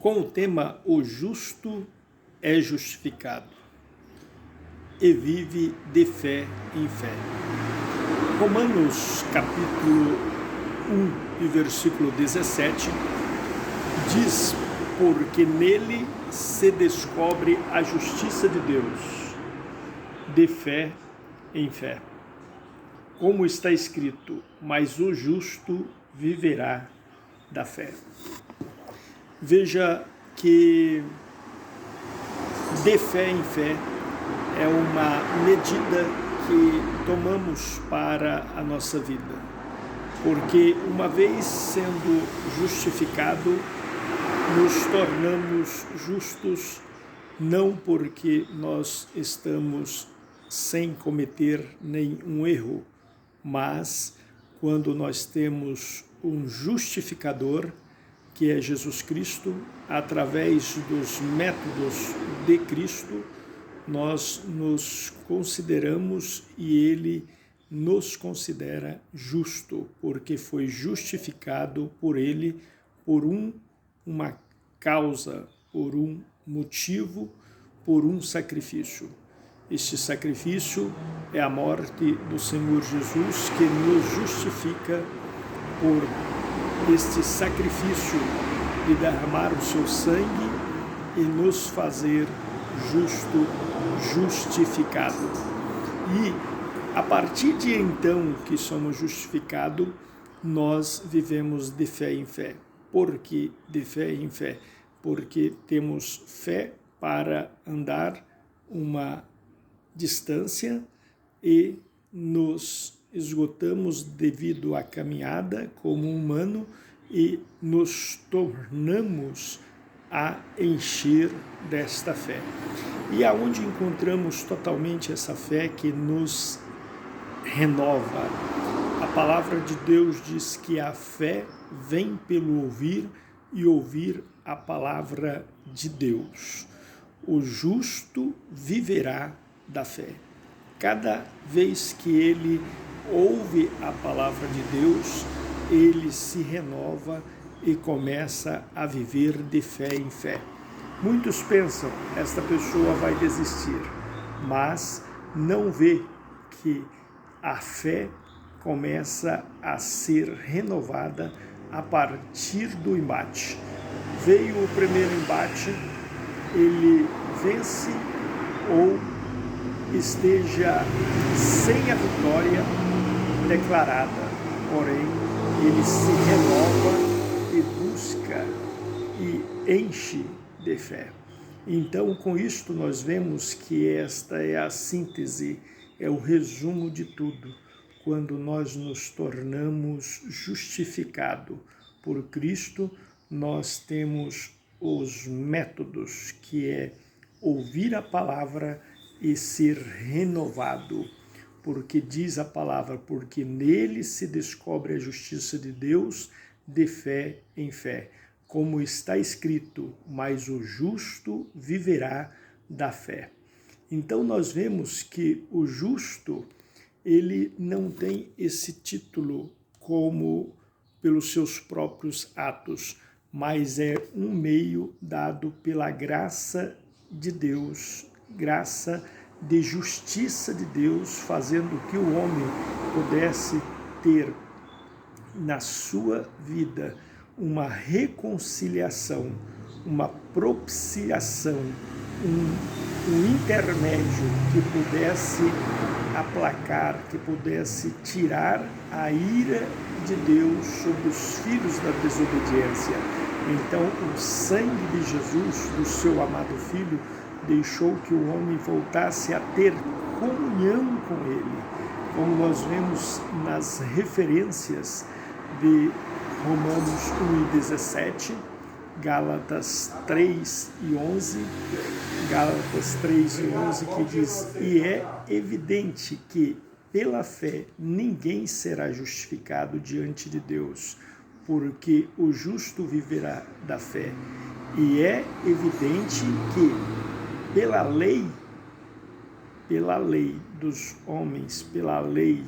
com o tema O Justo é Justificado e vive de fé em fé. Romanos capítulo 1 e versículo 17 diz: porque nele se descobre a justiça de Deus, de fé em fé. Como está escrito, mas o justo viverá da fé. Veja que de fé em fé é uma medida que tomamos para a nossa vida, porque uma vez sendo justificado, nos tornamos justos não porque nós estamos sem cometer nenhum erro, mas quando nós temos um justificador, que é Jesus Cristo, através dos métodos de Cristo, nós nos consideramos e Ele nos considera justo, porque foi justificado por Ele por uma causa, por um motivo, por um sacrifício. Este sacrifício é a morte do Senhor Jesus, que nos justifica por este sacrifício de derramar o seu sangue e nos fazer justificado. E a partir de então que somos justificados, nós vivemos de fé em fé. Por que de fé em fé? Porque temos fé para andar uma distância e nos esgotamos devido à caminhada como humano e nos tornamos a encher desta fé. E aonde encontramos totalmente essa fé que nos renova? A palavra de Deus diz que a fé vem pelo ouvir e ouvir a palavra de Deus. O justo viverá da fé. Cada vez que ele ouve a palavra de Deus, ele se renova e começa a viver de fé em fé. Muitos pensam, esta pessoa vai desistir, mas não vê que a fé começa a ser renovada a partir do embate. Veio o primeiro embate, ele vence ou esteja sem a vitória declarada, porém ele se renova e busca e enche de fé. Então, com isto nós vemos que esta é a síntese, é o resumo de tudo. Quando nós nos tornamos justificados por Cristo, nós temos os métodos, que é ouvir a palavra e ser renovado. Porque diz a palavra, porque nele se descobre a justiça de Deus de fé em fé. Como está escrito, mas o justo viverá da fé. Então nós vemos que o justo, ele não tem esse título como pelos seus próprios atos, mas é um meio dado pela graça de Deus, graça de justiça de Deus, fazendo que o homem pudesse ter na sua vida uma reconciliação, uma propiciação, um intermédio que pudesse aplacar, que pudesse tirar a ira de Deus sobre os filhos da desobediência. Então, o sangue de Jesus, do seu amado Filho, deixou que o homem voltasse a ter comunhão com ele, como nós vemos nas referências de Romanos 1 e 17, Gálatas 3 e 11, Gálatas 3 e 11, que diz: e é evidente que pela fé ninguém será justificado diante de Deus, porque o justo viverá da fé. E é evidente que pela lei dos homens, pela lei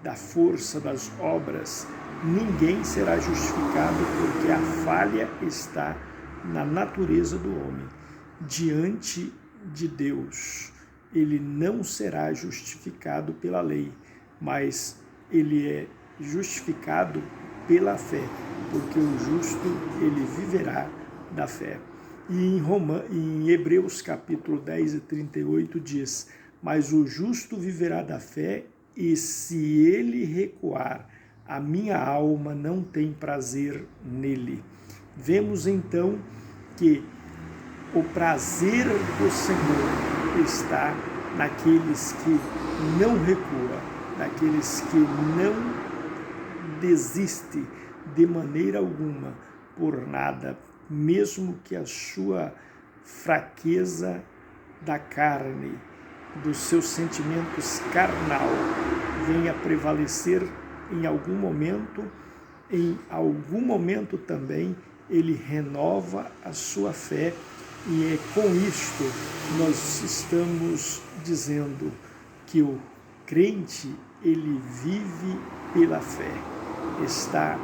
da força das obras, ninguém será justificado, porque a falha está na natureza do homem. Diante de Deus, ele não será justificado pela lei, mas ele é justificado pela fé, porque o justo, ele viverá da fé. E em Hebreus capítulo 10 e 38 diz: mas o justo viverá da fé, e se ele recuar, a minha alma não tem prazer nele. Vemos então que o prazer do Senhor está naqueles que não recuam, naqueles que não desistem de maneira alguma por nada, mesmo que a sua fraqueza da carne, dos seus sentimentos carnal, venha prevalecer em algum momento também ele renova a sua fé, e é com isto nós estamos dizendo que o crente, ele vive pela fé, está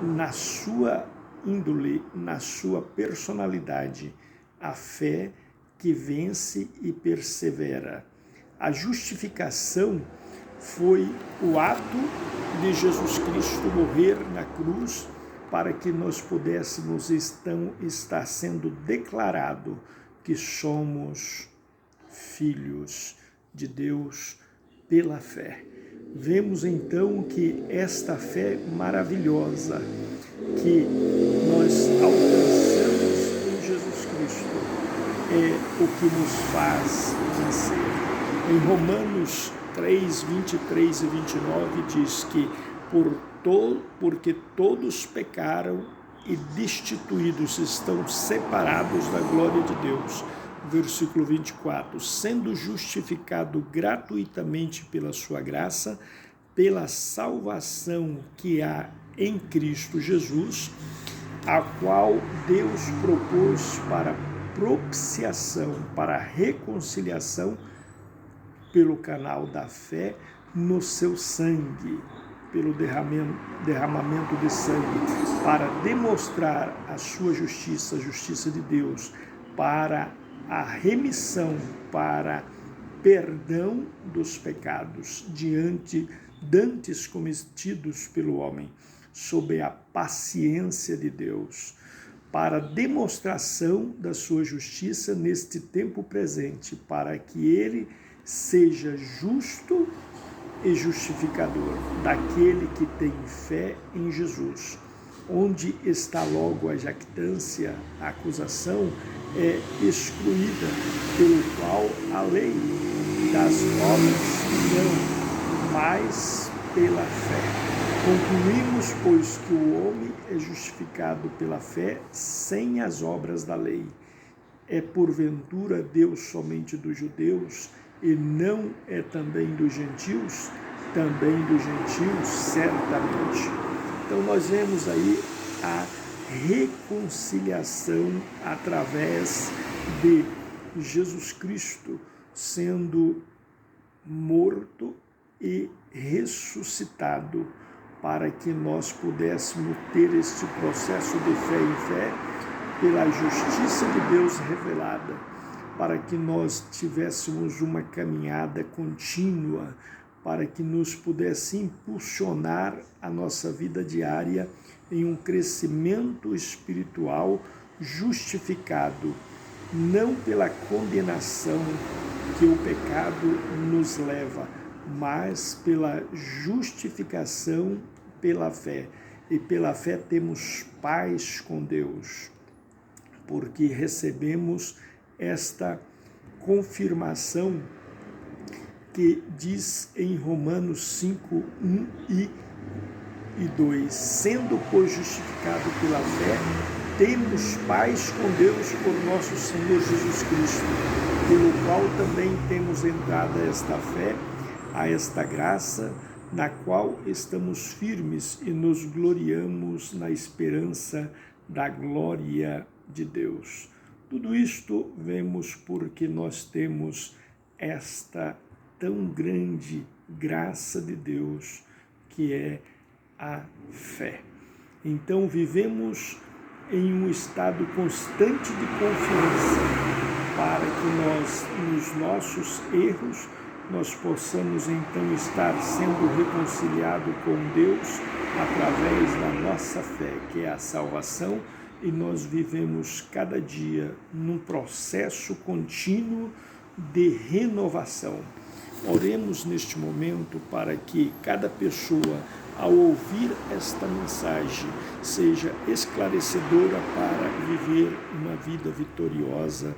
na sua índole, na sua personalidade, a fé que vence e persevera. A justificação foi o ato de Jesus Cristo morrer na cruz para que nós pudéssemos estar sendo declarado que somos filhos de Deus pela fé. Vemos então que esta fé maravilhosa que nós alcançamos em Jesus Cristo é o que nos faz vencer. Em Romanos 3, 23 e 29 diz que porque todos pecaram e destituídos estão separados da glória de Deus. Versículo 24, sendo justificado gratuitamente pela sua graça, pela salvação que há em Cristo Jesus, a qual Deus propôs para propiciação, para reconciliação pelo canal da fé no seu sangue, pelo derramamento de sangue, para demonstrar a sua justiça, a justiça de Deus, para a remissão, para perdão dos pecados dantes cometidos pelo homem, sob a paciência de Deus, para demonstração da sua justiça neste tempo presente, para que ele seja justo e justificador daquele que tem fé em Jesus. Onde está logo a jactância, a acusação é excluída, pelo qual a lei das obras não, mas pela fé. Concluímos, pois, que o homem é justificado pela fé sem as obras da lei. É porventura Deus somente dos judeus, e não é também dos gentios? Também dos gentios, certamente. Então nós vemos aí a reconciliação através de Jesus Cristo sendo morto e ressuscitado, para que nós pudéssemos ter este processo de fé em fé, pela justiça de Deus revelada, para que nós tivéssemos uma caminhada contínua, para que nos pudesse impulsionar a nossa vida diária em um crescimento espiritual justificado, não pela condenação que o pecado nos leva, mas pela justificação pela fé. E pela fé temos paz com Deus, porque recebemos esta confirmação que diz em Romanos 5, 1 e 2, sendo, pois, justificado pela fé, temos paz com Deus por nosso Senhor Jesus Cristo, pelo qual também temos entrado a esta fé, a esta graça, na qual estamos firmes e nos gloriamos na esperança da glória de Deus. Tudo isto vemos porque nós temos esta tão grande graça de Deus, que é a fé. Então vivemos em um estado constante de confiança, para que nós, nos nossos erros, nós possamos então estar sendo reconciliados com Deus através da nossa fé, que é a salvação, e nós vivemos cada dia num processo contínuo de renovação. Oremos neste momento para que cada pessoa, ao ouvir esta mensagem, seja esclarecedora para viver uma vida vitoriosa,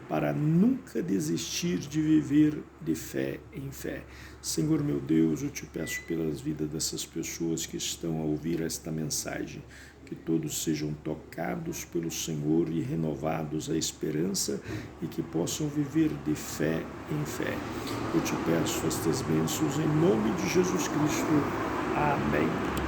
para nunca desistir de viver de fé em fé. Senhor meu Deus, eu te peço pelas vidas dessas pessoas que estão a ouvir esta mensagem, que todos sejam tocados pelo Senhor e renovados à esperança e que possam viver de fé em fé. Eu te peço estas bênçãos em nome de Jesus Cristo. Amém.